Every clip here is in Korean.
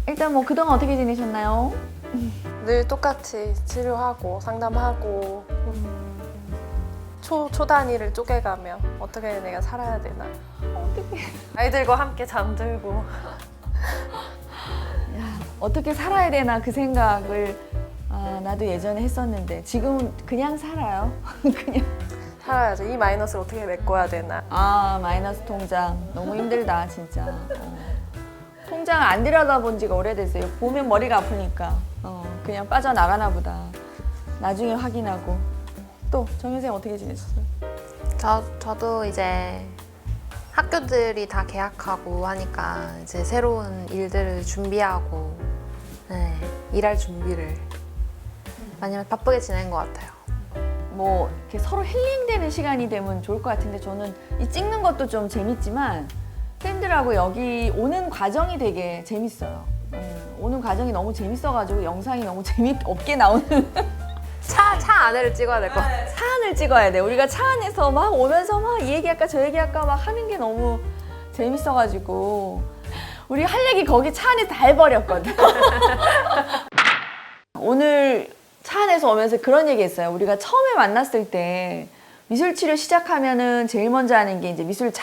일단 뭐 그동안 어떻게 지내셨나요? 늘 똑같이 치료하고 상담하고 초 단위를 쪼개가며 어떻게 내가 살아야 되나. 어떻게 아이들과 함께 잠들고. 어떻게 살아야 되나 그 생각을 나도 예전에 했었는데 지금은 그냥 살아요. 그냥. 살아야죠. 이 마이너스를 어떻게 메꿔야 되나. 마이너스 통장 너무 힘들다 진짜. 통장 안 들여다본 지가 오래됐어요. 보면 머리가 아프니까 그냥 빠져나가나 보다. 나중에 확인하고. 또 정효생 어떻게 지내셨어요? 저도 이제 학교들이 다 개학하고 하니까 이제 새로운 일들을 준비하고 일할 준비를 많이 바쁘게 지낸 것 같아요. 뭐 이렇게 서로 힐링되는 시간이 되면 좋을 것 같은데 저는 이 찍는 것도 좀 재밌지만 팬들하고 여기 오는 과정이 되게 재밌어요. 오는 과정이 너무 재밌어가지고 영상이 너무 재미없게 나오는 차 안에를 찍어야 될 것 같아요. 차 안을 찍어야 돼. 우리가 차 안에서 막 오면서 막 이 얘기할까 저 얘기할까 막 하는 게 너무 재밌어가지고 우리 할 얘기 거기 차 안에 다 해버렸거든. 오늘 차 안에서 오면서 그런 얘기 했어요. 우리가 처음에 만났을 때 미술 치료 시작하면은 제일 먼저 하는 게 이제 미술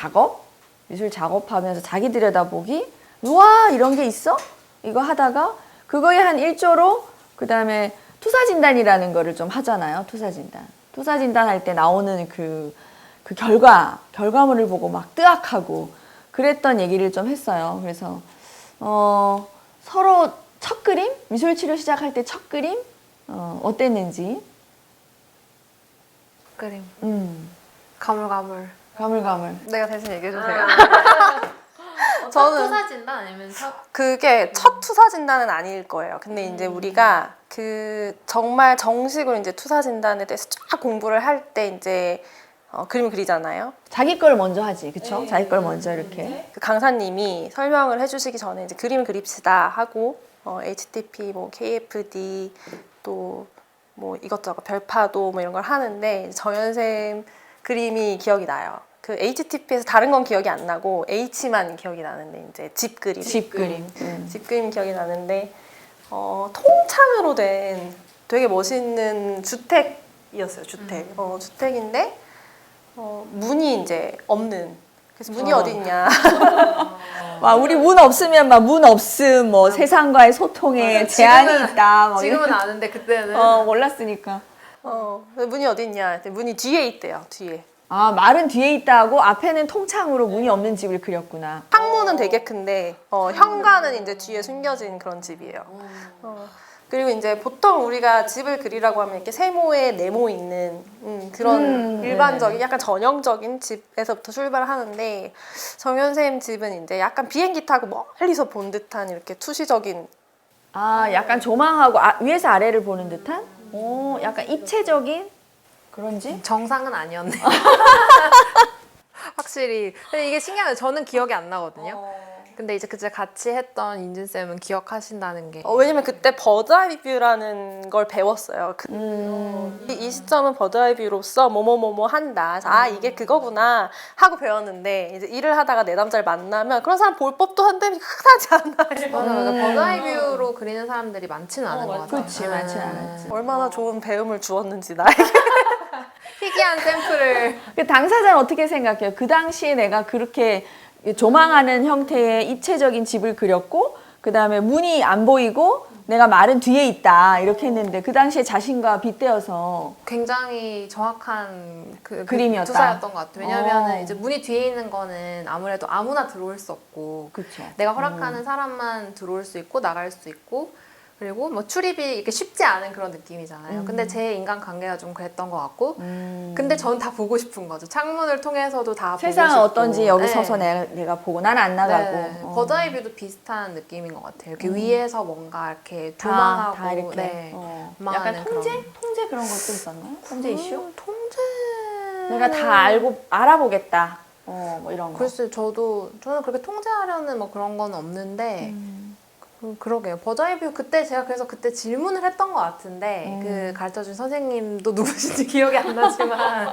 작업하면서 자기 들여다보기. 우와 이런 게 있어? 이거 하다가 그거에 한 1조로 그 다음에 투사 진단이라는 거를 좀 하잖아요. 투사 진단 할 때 나오는 그 결과물을 보고 막 뜨악하고 그랬던 얘기를 좀 했어요. 그래서 서로 첫 그림? 미술 치료 시작할 때 첫 그림? 어땠는지. 그림. 가물가물. 가물가물. 내가 대신 얘기해주세요. 첫 저는- 투사 진단 아니면 그게 첫 투사 진단은 아닐 거예요. 근데 이제 우리가 그 정말 정식으로 이제 투사 진단에 대해서 쫙 공부를 할 때 이제 그림을 그리잖아요. 자기 걸 먼저 하지, 그쵸? 자기 걸 먼저 이렇게. 그 강사님이 설명을 해주시기 전에 이제 그림을 그립시다 하고 HTP, 뭐 KFD 또 뭐 이것저것 별파도 뭐 이런 걸 하는데 정연쌤 그림이 기억이 나요. 그 HTP에서 다른 건 기억이 안 나고 H만 기억이 나는데 이제 집 그림. 집 그림. 집 그림 기억이 나는데 통창으로 된 되게 멋있는 주택이었어요. 주택인데 문이 이제 없는. 그래서 문이 어디 있냐. 와, 우리 문 없으면 막 문 없음, 뭐 세상과의 소통에 제한이 있다. 뭐 지금은 이런. 아는데 그때는 몰랐으니까. 문이 어디 있냐. 문이 뒤에 있대요. 뒤에. 말은 뒤에 있다 하고 앞에는 통창으로 문이 없는 집을 그렸구나. 창문은 되게 큰데 현관은 이제 뒤에 숨겨진 그런 집이에요. 그리고 이제 보통 우리가 집을 그리라고 하면 이렇게 세모에 네모 있는 그런 일반적인 약간 전형적인 집에서부터 출발을 하는데 정연쌤 집은 이제 약간 비행기 타고 멀리서 본 듯한 이렇게 투시적인. 약간 조망하고 위에서 아래를 보는 듯한? 약간 입체적인 그런지? 정상은 아니었네요. 확실히. 근데 이게 신기한 게 저는 기억이 안 나거든요. 근데 이제 그때 같이 했던 인준쌤은 기억하신다는 게. 왜냐면 그때 버드아이 뷰라는 걸 배웠어요. 이 시점은 버드아이 뷰로서 뭐뭐뭐뭐 한다. 이게 그거구나 하고 배웠는데 이제 일을 하다가 내담자를 만나면 그런 사람 볼 법도 한데 흔하지 않아요. 맞아. 버드아이뷰로 그리는 사람들이 많지는 않은 것 같아요. 그렇지, 많지는 않았지. 얼마나 좋은 배움을 주었는지 나에게. 희귀한 샘플을. 그 당사자는 어떻게 생각해요? 그 당시에 내가 그렇게 조망하는 형태의 입체적인 집을 그렸고 그 다음에 문이 안 보이고 내가 말은 뒤에 있다 이렇게 했는데 그 당시에 자신과 빗대어서 굉장히 정확한 그림이었다. 투사였던 것 같아요. 왜냐면 이제 문이 뒤에 있는 거는 아무래도 아무나 들어올 수 없고 그렇죠. 내가 허락하는 사람만 들어올 수 있고 나갈 수 있고 그리고 뭐 출입이 이렇게 쉽지 않은 그런 느낌이잖아요. 근데 제 인간관계가 좀 그랬던 것 같고 근데 전 다 보고 싶은 거죠. 창문을 통해서도 다 보고 세상은 싶고. 어떤지 여기 네. 서서 내가 보고 난 안 나가고 버드아이뷰도 비슷한 느낌인 것 같아요. 이렇게 위에서 뭔가 이렇게 조망하고 다 이렇게 조망하는 약간 통제? 그런. 통제 그런 것도 있었나요? 통제 이슈? 통제. 내가 다 알아보겠다 뭐 이런 거. 글쎄 저는 그렇게 통제하려는 뭐 그런 건 없는데 그러게요. 버드아이뷰 그때 제가 그래서 그때 질문을 했던 것 같은데 그 가르쳐준 선생님도 누구신지 기억이 안 나지만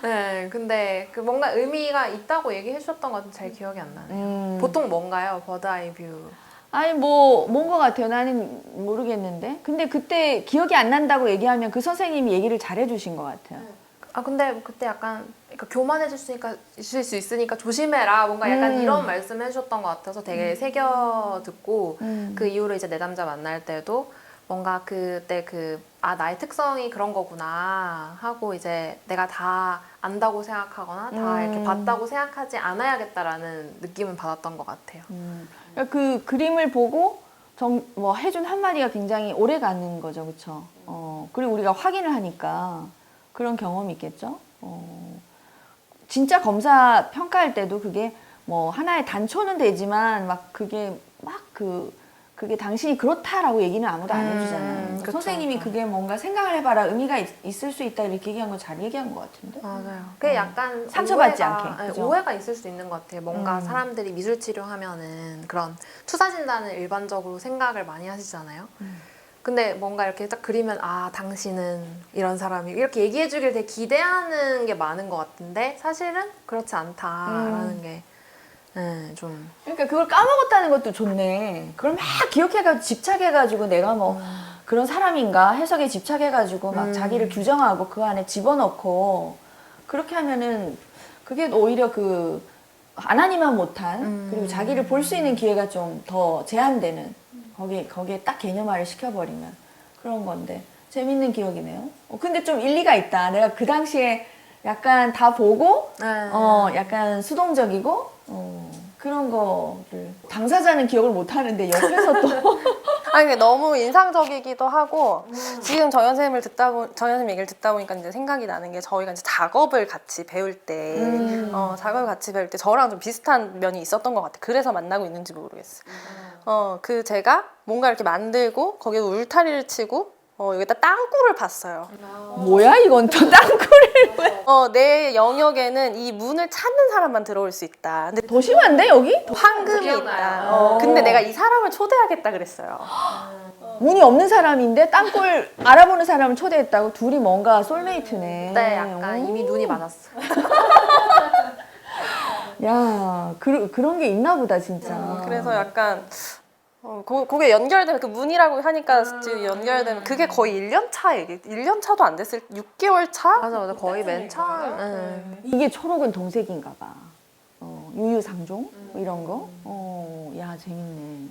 네 근데 그 뭔가 의미가 있다고 얘기해 주셨던 것 같은데 잘 기억이 안 나네요. 보통 뭔가요? 버드아이뷰 아니 뭐 뭔 것 같아요. 나는 모르겠는데. 근데 그때 기억이 안 난다고 얘기하면 그 선생님이 얘기를 잘 해주신 것 같아요. 아 근데 그때 약간 그러니까 교만해질 수 있으니까 조심해라 뭔가 약간 이런 말씀 해주셨던 것 같아서 되게 새겨 듣고 그 이후로 이제 내 남자 만날 때도 뭔가 그때 나의 특성이 그런 거구나 하고 이제 내가 다 안다고 생각하거나 다 이렇게 봤다고 생각하지 않아야겠다라는 느낌은 받았던 것 같아요. 그러니까 그 그림을 보고 뭐 해준 한마디가 굉장히 오래 가는 거죠, 그렇죠? 그리고 우리가 확인을 하니까 그런 경험이 있겠죠. 진짜 검사 평가할 때도 그게 뭐 하나의 단초는 되지만 막 그게 그게 당신이 그렇다라고 얘기는 아무도 안 해주잖아요. 그쵸, 선생님이 그쵸. 그게 뭔가 생각을 해봐라 의미가 있을 수 있다 이렇게 얘기한 건 잘 얘기한 것 같은데. 맞아요. 그게 약간 상처받지 오해가, 않게, 네, 그죠? 오해가 있을 수 있는 것 같아요. 뭔가 사람들이 미술 치료하면은 그런 투사 진단을 일반적으로 생각을 많이 하시잖아요. 근데 뭔가 이렇게 딱 그리면 당신은 이런 사람이 이렇게 얘기해주길 되게 기대하는 게 많은 것 같은데 사실은 그렇지 않다라는 게 좀 그러니까 그걸 까먹었다는 것도 좋네. 그걸 막 기억해가지고 집착해가지고 내가 뭐 그런 사람인가 해석에 집착해가지고 막 자기를 규정하고 그 안에 집어넣고 그렇게 하면은 그게 오히려 그 하나님만 못한 그리고 자기를 볼 수 있는 기회가 좀 더 제한되는 거기에 딱 개념화를 시켜버리면 그런 건데 재밌는 기억이네요. 근데 좀 일리가 있다. 내가 그 당시에 약간 다 보고 약간 수동적이고 그런 거를 당사자는 기억을 못 하는데 옆에서 또 아니 근데 너무 인상적이기도 하고 지금 정연 선생님 얘기를 듣다 보니까 이제 생각이 나는 게 저희가 이제 작업을 같이 배울 때 작업을 같이 배울 때 저랑 좀 비슷한 면이 있었던 것 같아요. 그래서 만나고 있는지 모르겠어요. 제가 뭔가 이렇게 만들고 거기에 울타리를 치고 여기다 땅굴을 팠어요. 뭐야 이건 또 땅굴을 왜? 내 영역에는 이 문을 찾는 사람만 들어올 수 있다. 근데 더 심한데 여기? 황금이 있다. 근데 내가 이 사람을 초대하겠다 그랬어요. 문이 없는 사람인데 땅굴 알아보는 사람을 초대했다고? 둘이 뭔가 솔메이트네. 그때 약간 이미 눈이 맞았어. 야 그런 게 있나 보다 진짜. 그래서 약간 그게 연결되면 그 문이라고 하니까 지금 연결되면 그게 거의 1년 차 얘기. 1년 차도 안 됐을 6개월 차? 맞아 거의 맨 처음. 이게 초록은 동색인가 봐. 유유상종 뭐 이런 거. 야 재밌네.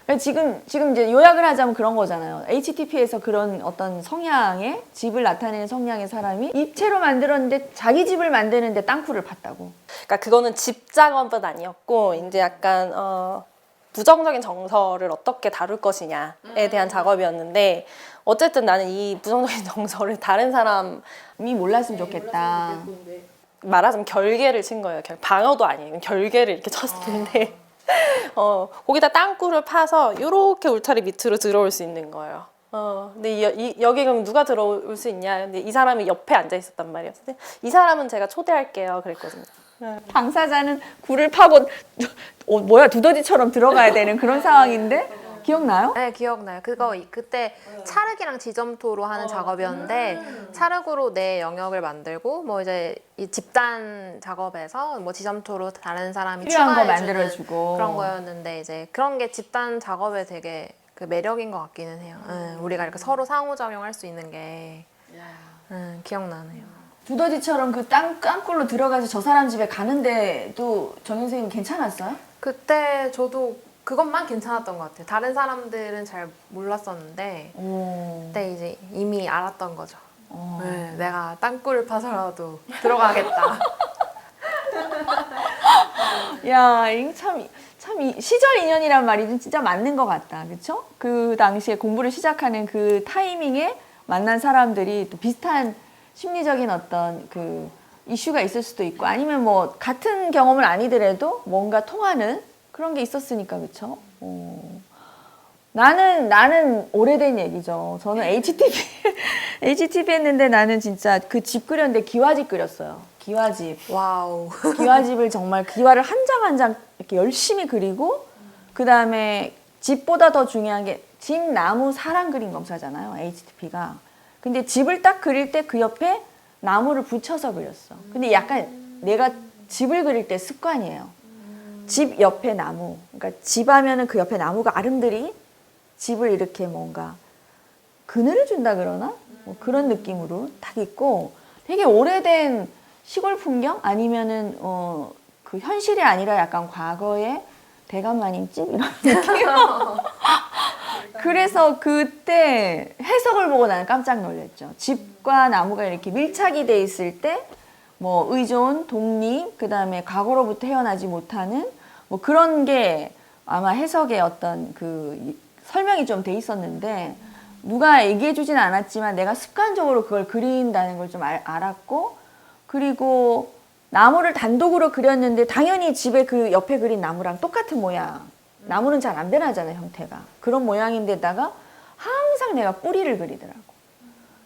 그러니까 지금 이제 요약을 하자면 그런 거잖아요. HTP에서 그런 어떤 성향의 집을 나타내는 성향의 사람이 입체로 만들었는데 자기 집을 만드는데 땅굴을 팠다고. 그러니까 그거는 집 작업은 아니었고 이제 약간 부정적인 정서를 어떻게 다룰 것이냐에 대한 작업이었는데 어쨌든 나는 이 부정적인 정서를 다른 사람이 몰랐으면 좋겠다. 말하자면 결계를 친 거예요. 방어도 아니에요. 결계를 이렇게 쳤는데 거기다 땅굴을 파서 이렇게 울타리 밑으로 들어올 수 있는 거예요. 근데 여기 그럼 누가 들어올 수 있냐? 근데 이 사람이 옆에 앉아 있었단 말이에요. 근데 이 사람은 제가 초대할게요. 그랬거든요. 당사자는 굴을 파고 두더지처럼 들어가야 되는 그런 상황인데 기억나요? 네 기억나요. 그때 찰흙이랑 지점토로 하는 작업이었는데 찰흙으로 내 영역을 만들고 뭐 이제 이 집단 작업에서 뭐 지점토로 다른 사람이 필요한 거 추가해주는 만들어주고 그런 거였는데 이제 그런 게 집단 작업에 되게 그 매력인 것 같기는 해요. 우리가 이렇게 서로 상호작용할 수 있는 게 기억나네요. 두더지처럼 그 땅굴로 들어가서 저 사람 집에 가는데도 정연 선생님 괜찮았어요? 그때 저도 그것만 괜찮았던 것 같아요. 다른 사람들은 잘 몰랐었는데 그때 이제 이미 알았던 거죠. 내가 땅굴을 파서라도 들어가겠다. 야, 이거 참 시절 인연이란 말이 진짜 맞는 것 같다. 그렇죠? 그 당시에 공부를 시작하는 그 타이밍에 만난 사람들이 또 비슷한 심리적인 어떤 그 이슈가 있을 수도 있고 아니면 뭐 같은 경험은 아니더라도 뭔가 통하는 그런 게 있었으니까 그렇죠? 나는 오래된 얘기죠. 저는 HTP 했는데 나는 진짜 그 집 그렸는데 기와집 그렸어요. 기와집. 와우. 기와집을 정말 기와를 한 장 한 장 이렇게 열심히 그리고 그 다음에 집보다 더 중요한 게 집, 나무, 사람 그림 검사잖아요. HTP가. 근데 집을 딱 그릴 때 그 옆에 나무를 붙여서 그렸어. 근데 약간 내가 집을 그릴 때 습관이에요. 집 옆에 나무, 그러니까 집 하면은 그 옆에 나무가 아름드리 집을 이렇게 뭔가 그늘을 준다 그러나? 뭐 그런 느낌으로 딱 있고 되게 오래된 시골 풍경 아니면은 그 현실이 아니라 약간 과거의 대감마님집 이런 느낌. 그래서 그때 해석을 보고 나는 깜짝 놀랐죠. 집과 나무가 이렇게 밀착이 돼 있을 때 뭐 의존, 독립, 그다음에 과거로부터 헤어나지 못하는 뭐 그런 게 아마 해석의 어떤 그 설명이 좀 돼 있었는데 누가 얘기해 주진 않았지만 내가 습관적으로 그걸 그린다는 걸 좀 알았고 그리고 나무를 단독으로 그렸는데 당연히 집에 그 옆에 그린 나무랑 똑같은 모양. 나무는 잘 안 변하잖아요, 형태가. 그런 모양인데다가 항상 내가 뿌리를 그리더라고.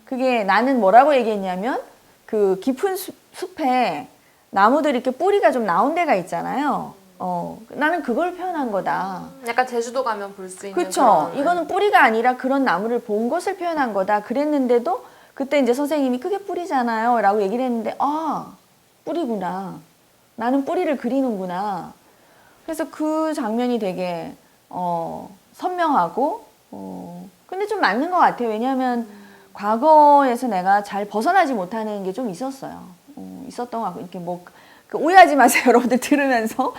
그게 나는 뭐라고 얘기했냐면 그 깊은 숲에 나무들이 이렇게 뿌리가 좀 나온 데가 있잖아요. 나는 그걸 표현한 거다. 약간 제주도 가면 볼 수 있는 그렇죠. 그런 이거는 뿌리가 아니라 그런 나무를 본 것을 표현한 거다. 그랬는데도 그때 이제 선생님이 그게 뿌리잖아요. 라고 얘기를 했는데 아, 뿌리구나. 나는 뿌리를 그리는구나. 그래서 그 장면이 되게 선명하고 근데 좀 맞는 것 같아요. 왜냐하면 과거에서 내가 잘 벗어나지 못하는 게 좀 있었어요. 있었던 것 같고 이렇게 뭐 오해하지 마세요. 여러분들 들으면서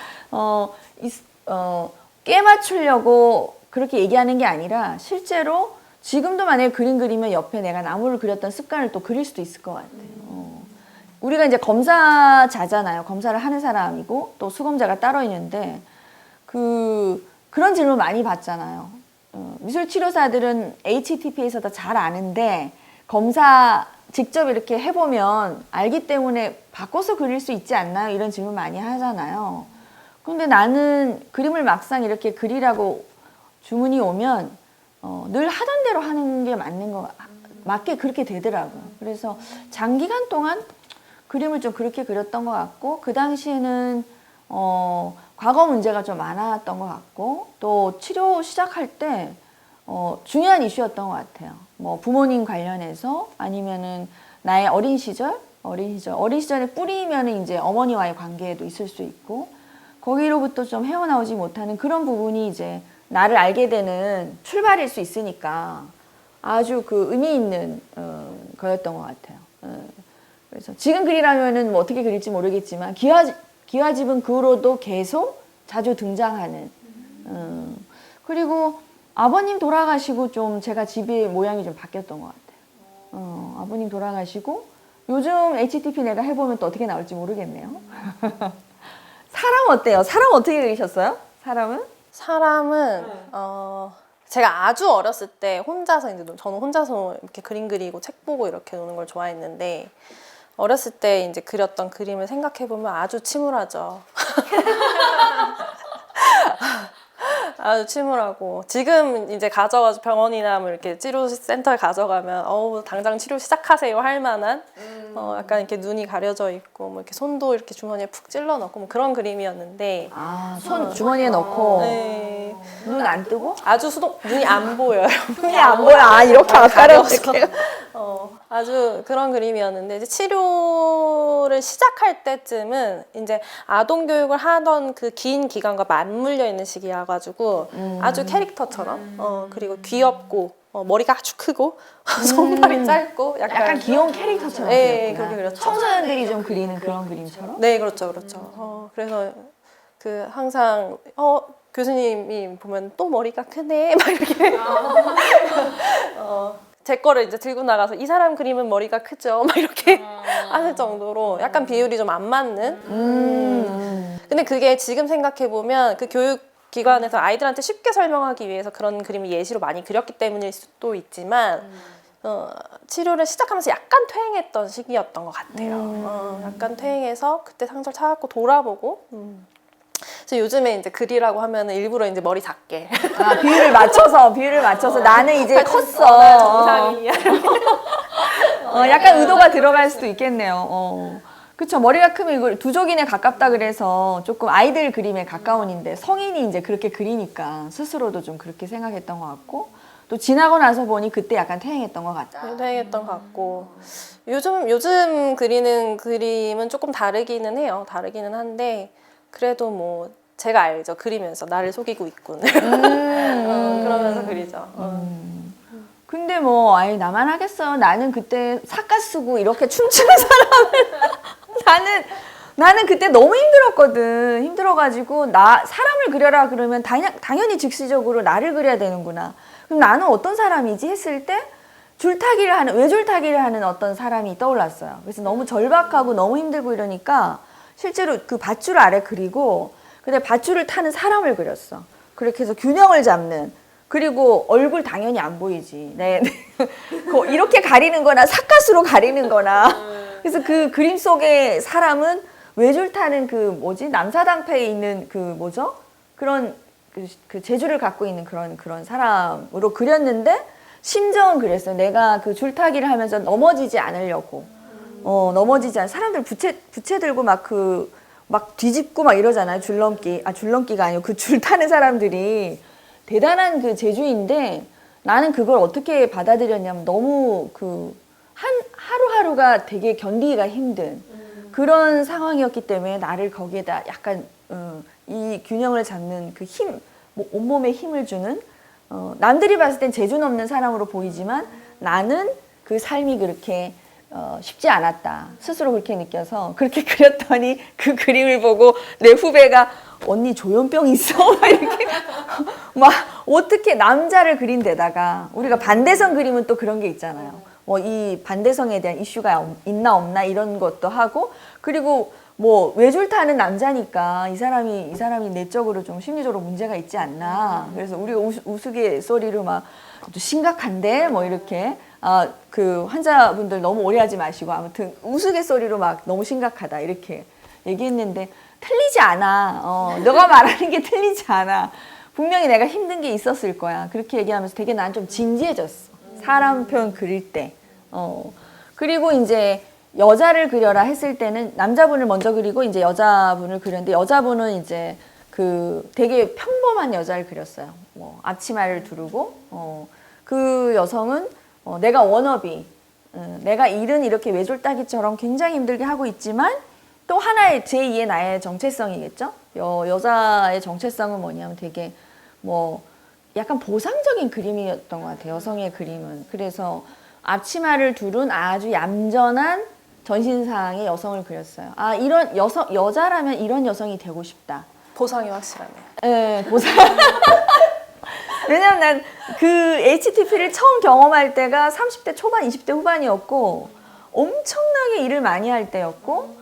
깨 맞추려고 그렇게 얘기하는 게 아니라 실제로 지금도 만약에 그림 그리면 옆에 내가 나무를 그렸던 습관을 또 그릴 수도 있을 것 같아요. 우리가 이제 검사자잖아요. 검사를 하는 사람이고 또 수검자가 따로 있는데 그런 질문 많이 받잖아요. 미술치료사들은 HTP에서 더 잘 아는데 검사 직접 이렇게 해보면 알기 때문에 바꿔서 그릴 수 있지 않나요? 이런 질문 많이 하잖아요. 근데 나는 그림을 막상 이렇게 그리라고 주문이 오면 늘 하던 대로 하는 게 맞게 그렇게 되더라고요. 그래서 장기간 동안 그림을 좀 그렇게 그렸던 것 같고 그 당시에는 과거 문제가 좀 많았던 것 같고 또 치료 시작할 때 중요한 이슈였던 것 같아요. 뭐 부모님 관련해서 아니면은 나의 어린 시절에 뿌리면은 이제 어머니와의 관계에도 있을 수 있고 거기로부터 좀 헤어나오지 못하는 그런 부분이 이제 나를 알게 되는 출발일 수 있으니까 아주 그 의미 있는 거였던 것 같아요. 그래서 지금 그리라면은 뭐 어떻게 그릴지 모르겠지만 기와집은 그 후로도 계속 자주 등장하는 그리고 아버님 돌아가시고 좀 제가 집의 모양이 좀 바뀌었던 것 같아요. 아버님 돌아가시고 요즘 HTP 내가 해보면 또 어떻게 나올지 모르겠네요. 사람 어때요? 사람 어떻게 그리셨어요? 사람은 제가 아주 어렸을 때 혼자서 이제 저는 혼자서 이렇게 그림 그리고 책 보고 이렇게 노는 걸 좋아했는데 어렸을 때 이제 그렸던 그림을 생각해 보면 아주 침울하죠. 아주 침울하고 지금 이제 가져가서 병원이나 뭐 이렇게 치료센터에 가져가면 당장 치료 시작하세요 할 만한 약간 이렇게 눈이 가려져 있고 뭐 이렇게 손도 이렇게 주머니에 푹 찔러 넣고 뭐 그런 그림이었는데 손 주머니에 넣고 네. 눈 안 뜨고 아주 눈이 안 보여요. 눈이 안 보여. 이렇게 가려서 아주 그런 그림이었는데 이제 치료를 시작할 때쯤은 이제 아동 교육을 하던 그 긴 기간과 맞물려 있는 시기여가지고 아주 캐릭터처럼 그리고 귀엽고 머리가 아주 크고 손발이 짧고 약간 귀여운 캐릭터처럼 네, 그렸구나. 그렇게 그렸죠. 청소년들이 좀 그리는 그런 그림처럼? 네, 그렇죠. 그래서 그 항상 교수님이 보면 또 머리가 크네 막 이렇게 제 거를 이제 들고 나가서 이 사람 그림은 머리가 크죠 막 이렇게 하실 정도로 약간 비율이 좀 안 맞는 근데 그게 지금 생각해 보면 그 교육기관에서 아이들한테 쉽게 설명하기 위해서 그런 그림을 예시로 많이 그렸기 때문일 수도 있지만 치료를 시작하면서 약간 퇴행했던 시기였던 것 같아요. 약간 퇴행해서 그때 상처를 찾았고 돌아보고 그래서 요즘에 이제 글이라고 하면은 일부러 이제 머리 작게 비율을 맞춰서 나는 이제 컸어. 정상이야. 약간 의도가 들어갈 수도 있겠네요. 그쵸. 머리가 크면 이걸 두족인에 가깝다 그래서 조금 아이들 그림에 가까운인데 성인이 이제 그렇게 그리니까 스스로도 좀 그렇게 생각했던 것 같고 또 지나고 나서 보니 그때 약간 퇴행했던 것 같다. 퇴행했던 것 같고 요즘 그리는 그림은 조금 다르기는 해요. 다르기는 한데 그래도 뭐 제가 알죠. 그리면서 나를 속이고 있군. 그러면서 그리죠. 근데 뭐 아예 나만 하겠어. 나는 그때 삿가 쓰고 이렇게 춤추는 사람을 나는 그때 너무 힘들었거든. 힘들어가지고 사람을 그려라 그러면 당연히 즉시적으로 나를 그려야 되는구나. 그럼 나는 어떤 사람이지 했을 때 외줄타기를 하는 어떤 사람이 떠올랐어요. 그래서 너무 절박하고 너무 힘들고 이러니까 실제로 그 밧줄 아래 그리고 근데 밧줄을 타는 사람을 그렸어. 그렇게 해서 균형을 잡는. 그리고 얼굴 당연히 안 보이지. 이렇게 가리는 거나 삿갓으로 가리는 거나. 그래서 그 그림 속의 사람은 외줄 타는 남사당패에 있는 그런 그 재주를 갖고 있는 그런 사람으로 그렸는데 심정은 그랬어요. 내가 그 줄타기를 하면서 넘어지지 않으려고. 사람들 부채 들고 막 뒤집고 막 이러잖아요. 줄넘기가 아니고 그 줄 타는 사람들이 대단한 그 재주인데 나는 그걸 어떻게 받아들였냐면 너무 하루하루가 되게 견디기가 힘든 그런 상황이었기 때문에 나를 거기에다 약간 이 균형을 잡는 그 힘, 온몸에 힘을 주는 남들이 봤을 땐 재주 없는 사람으로 보이지만 나는 그 삶이 그렇게 쉽지 않았다. 스스로 그렇게 느껴서 그렇게 그렸더니 그 그림을 보고 내 후배가 언니 조현병 있어? 막 이렇게 막 어떻게 남자를 그린 데다가 우리가 반대성 그림은 또 그런 게 있잖아요. 이 반대성에 대한 이슈가 있나 없나 이런 것도 하고 그리고 외줄 타는 남자니까 이 사람이 내적으로 좀 심리적으로 문제가 있지 않나. 그래서 우리가 우스갯소리로 막 심각한데 이렇게 그 환자분들 너무 오해하지 마시고 아무튼 우스갯소리로 막 너무 심각하다 이렇게 얘기했는데 틀리지 않아. 너가 말하는 게 틀리지 않아. 분명히 내가 힘든 게 있었을 거야. 그렇게 얘기하면서 되게 난 좀 진지해졌어. 사람 표현 그릴 때. 그리고 이제 여자를 그려라 했을 때는 남자분을 먼저 그리고 이제 여자분을 그렸는데 여자분은 이제 그 되게 평범한 여자를 그렸어요. 앞치마를 두르고 그 여성은 내가 워너비, 내가 일은 이렇게 외줄따기처럼 굉장히 힘들게 하고 있지만 또 하나의 제2의 나의 정체성이겠죠. 여자의 정체성은 뭐냐면 되게 약간 보상적인 그림이었던 것 같아요. 여성의 그림은. 그래서 앞치마를 두른 아주 얌전한 전신상의 여성을 그렸어요. 이런 여자라면 이런 여성이 되고 싶다. 보상이 확실하네요. 네, 보상. 왜냐면 난 그 HTP를 처음 경험할 때가 30대 초반, 20대 후반이었고 엄청나게 일을 많이 할 때였고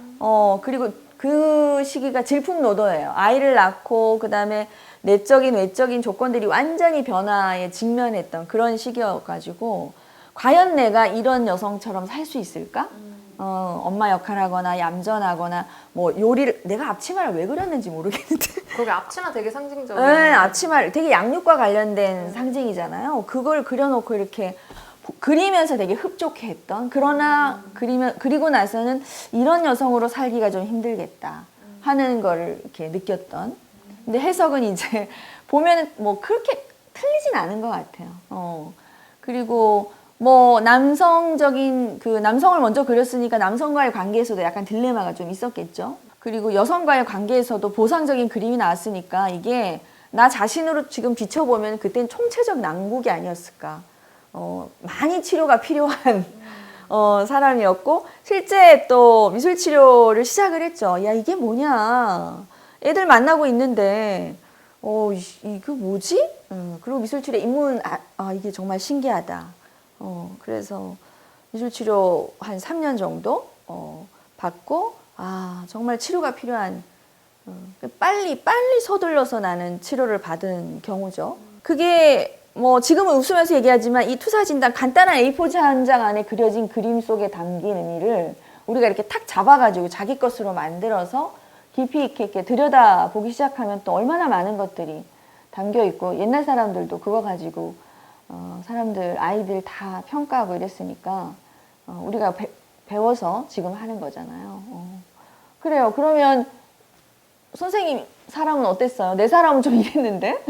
그리고 그 시기가 질풍노도예요. 아이를 낳고 그다음에 내적인 외적인 조건들이 완전히 변화에 직면했던 그런 시기여가지고 과연 내가 이런 여성처럼 살 수 있을까? 엄마 역할하거나 얌전하거나 요리를 내가 앞치마를 왜 그렸는지 모르겠는데 거기 앞치마 되게 상징적이에요. 네, 앞치마를 되게 양육과 관련된 상징이잖아요. 그걸 그려놓고 이렇게 그리면서 되게 흡족해했던 그러나 그리고 나서는 이런 여성으로 살기가 좀 힘들겠다 하는 거를 이렇게 느꼈던 근데 해석은 이제 보면은 그렇게 틀리진 않은 것 같아요. 그리고 남성적인 남성을 먼저 그렸으니까 남성과의 관계에서도 약간 딜레마가 좀 있었겠죠. 그리고 여성과의 관계에서도 보상적인 그림이 나왔으니까 이게 나 자신으로 지금 비춰보면 그땐 총체적 난국이 아니었을까. 많이 치료가 필요한 사람이었고 실제 또 미술 치료를 시작을 했죠. 야 이게 뭐냐. 애들 만나고 있는데 이거 뭐지? 그리고 미술 치료 입문 이게 정말 신기하다. 그래서 미술 치료 한 3년 정도 받고 정말 치료가 필요한 빨리 서둘러서 나는 치료를 받은 경우죠. 그게 지금은 웃으면서 얘기하지만 이 투사진단 간단한 A4지 한 장 안에 그려진 그림 속에 담긴 의미를 우리가 이렇게 탁 잡아가지고 자기 것으로 만들어서 깊이 있게 들여다보기 시작하면 또 얼마나 많은 것들이 담겨 있고 옛날 사람들도 그거 가지고 아이들 다 평가하고 이랬으니까 우리가 배워서 지금 하는 거잖아요. 그래요. 그러면 선생님 사람은 어땠어요? 내 사람은 좀 이랬는데?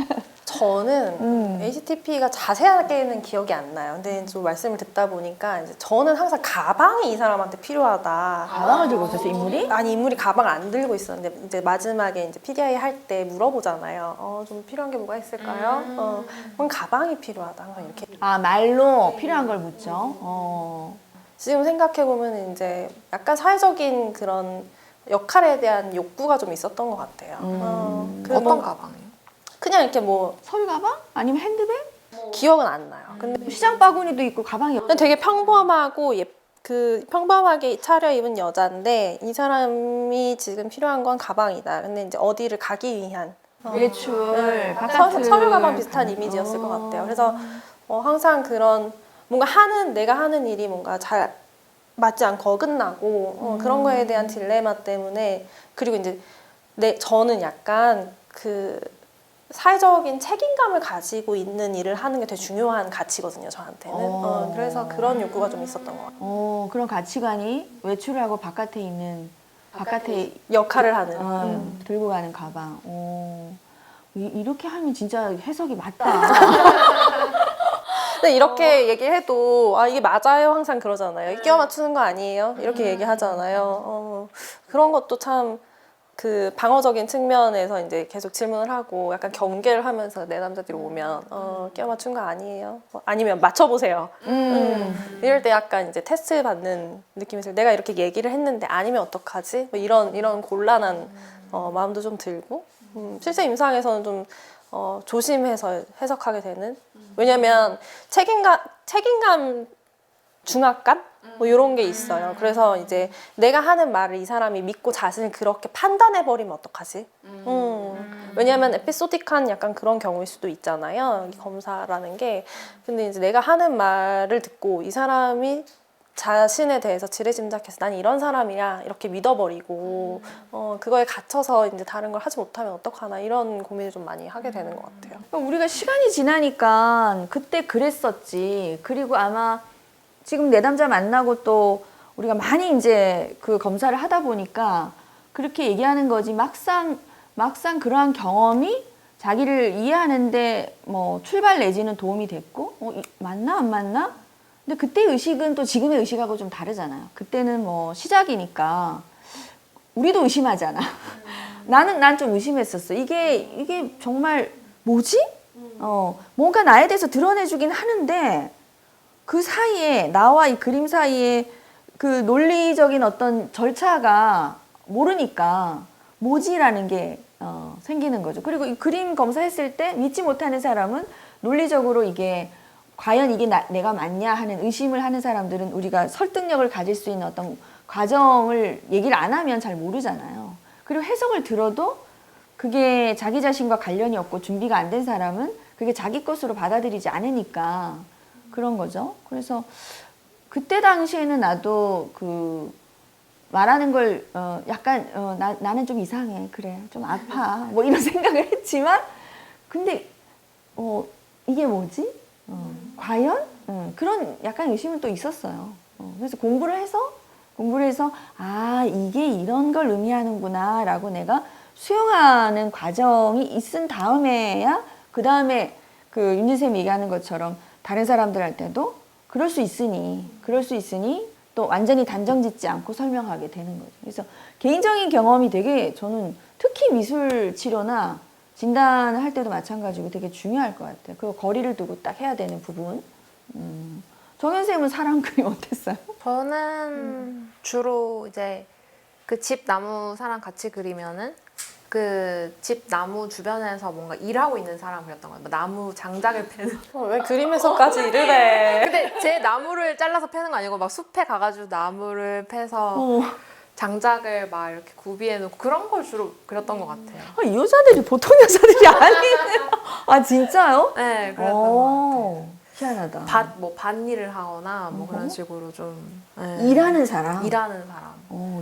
저는 HTP가 자세하게는 기억이 안 나요. 근데 좀 말씀을 듣다 보니까 이제 저는 항상 가방이 이 사람한테 필요하다. 가방을 들고 있었어, 인물이? 아니 인물이 가방을 안 들고 있었는데 이제 마지막에 이제 PDI 할 때 물어보잖아요. 좀 필요한 게 뭐가 있을까요? 그럼 가방이 필요하다. 항상 이렇게. 아, 말로 필요한 걸 묻죠. 지금 생각해 보면 이제 약간 사회적인 그런 역할에 대한 욕구가 좀 있었던 것 같아요. 그 어떤 뭐 가방이요? 그냥 이렇게 뭐 서울 가방? 아니면 핸드백? 기억은 안 나요. 근데 시장 바구니도 있고 가방이 그냥 되게 평범하고 평범하게 차려입은 여자인데 이 사람이 지금 필요한 건 가방이다. 근데 이제 어디를 가기 위한 외출, 바깥을 서류 가방 비슷한 이미지였을 것 같아요. 그래서 항상 그런 뭔가 내가 하는 일이 뭔가 잘 맞지 않고 어긋나고 그런 거에 대한 딜레마 때문에 그리고 이제 저는 약간 그 사회적인 책임감을 가지고 있는 일을 하는 게 되게 중요한 가치거든요, 저한테는. 그래서 그런 욕구가 좀 있었던 것 같아요. 그런 가치관이 외출을 하고 바깥에 있는 바깥에 역할을 하는. 들고 가는 가방. 이렇게 하면 진짜 해석이 맞다. 근데 이렇게 얘기해도 이게 맞아요 항상 그러잖아요. 끼워 맞추는 거 아니에요? 이렇게 얘기하잖아요. 그런 것도 참 그 방어적인 측면에서 이제 계속 질문을 하고 약간 경계를 하면서 내 남자들이 오면 끼워 맞춘 거 아니에요? 아니면 맞춰보세요. 이럴 때 약간 이제 테스트 받는 느낌에서 내가 이렇게 얘기를 했는데 아니면 어떡하지? 뭐 이런 곤란한 마음도 좀 들고 실제 임상에서는 좀 조심해서 해석하게 되는. 왜냐면 책임감 중압감? 뭐 이런 게 있어요. 그래서 이제 내가 하는 말을 이 사람이 믿고 자신을 그렇게 판단해버리면 어떡하지? 왜냐면 에피소딕한 약간 그런 경우일 수도 있잖아요. 이 검사라는 게. 근데 이제 내가 하는 말을 듣고 이 사람이 자신에 대해서 지레짐작해서 난 이런 사람이야 이렇게 믿어버리고 그거에 갇혀서 이제 다른 걸 하지 못하면 어떡하나 이런 고민을 좀 많이 하게 되는 것 같아요. 우리가 시간이 지나니까 그때 그랬었지. 그리고 아마 지금 내 남자 만나고 또 우리가 많이 이제 그 검사를 하다 보니까 그렇게 얘기하는 거지. 막상 그러한 경험이 자기를 이해하는데 뭐 출발 내지는 도움이 됐고 맞나 안 맞나? 근데 그때의 의식은 또 지금의 의식하고 좀 다르잖아요. 그때는 뭐 시작이니까 우리도 의심하잖아. 난 좀 의심했었어. 이게 정말 뭐지? 뭔가 나에 대해서 드러내주긴 하는데 그 사이에 나와 이 그림 사이에 그 논리적인 어떤 절차가 모르니까 뭐지라는 게 생기는 거죠. 그리고 이 그림 검사했을 때 믿지 못하는 사람은 논리적으로 이게 과연 이게 내가 맞냐 하는 의심을 하는 사람들은 우리가 설득력을 가질 수 있는 어떤 과정을 얘기를 안 하면 잘 모르잖아요. 그리고 해석을 들어도 그게 자기 자신과 관련이 없고 준비가 안 된 사람은 그게 자기 것으로 받아들이지 않으니까 그런 거죠. 그래서 그때 당시에는 나도 그 말하는 걸 약간 나는 좀 이상해. 그래. 좀 아파. 뭐 이런 생각을 했지만 근데 이게 뭐지? 과연? 그런 약간 의심은 또 있었어요. 그래서 공부를 해서 이게 이런 걸 의미하는구나 라고 내가 수용하는 과정이 있은 다음에야 그 다음에 그 윤진쌤이 얘기하는 것처럼 다른 사람들한테도 그럴 수 있으니 또 완전히 단정 짓지 않고 설명하게 되는 거죠. 그래서 개인적인 경험이 되게 저는 특히 미술 치료나 진단을 할 때도 마찬가지고 되게 중요할 것 같아요. 그 거리를 두고 딱 해야 되는 부분. 정연쌤은 사람 그림 어땠어요? 저는 주로 이제 그 집 나무 사람 같이 그리면은 그 집 나무 주변에서 뭔가 일하고 있는 사람 그렸던 거예요. 뭐 나무 장작을 패는. 왜 그림에서까지 일을 해? 근데 제 나무를 잘라서 패는 거 아니고 막 숲에 가가지고 나무를 패서 장작을 막 이렇게 구비해놓고 그런 걸 주로 그렸던 것 같아요. 이 여자들이 보통 여자들이 아니네요. 아 진짜요? 네, 그랬던 것 같아요. 희한하다. 밭일을 하거나 뭐 그런 식으로 좀 네. 일하는 사람. 일하는 사람.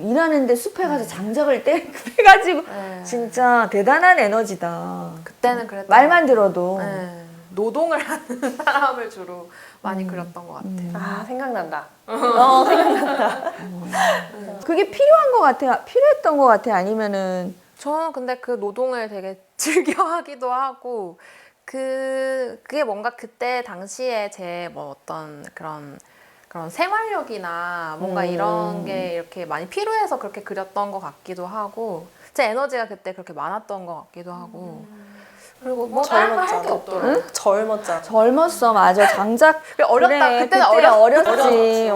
일하는데 숲에 가서 장작을 빼가지고 네. 진짜 대단한 에너지다. 그때는 그랬던 말만 들어도. 네. 노동을 하는 사람을 주로 많이 그렸던 것 같아요. 생각난다. 그게 필요한 것 같아요. 필요했던 것 같아요. 아니면은 저는 근데 그 노동을 되게 즐겨하기도 하고 그게 뭔가 그때 당시에 제 뭐 어떤 그런 생활력이나 뭔가 이런 게 이렇게 많이 필요해서 그렇게 그렸던 것 같기도 하고 제 에너지가 그때 그렇게 많았던 것 같기도 하고 그리고 뭐 다른 거 할 게 없더라고요. 젊었잖아. 젊었어, 맞아. 장작. 어렸다. 그래, 그때는 그때 어렸지. 어렸지.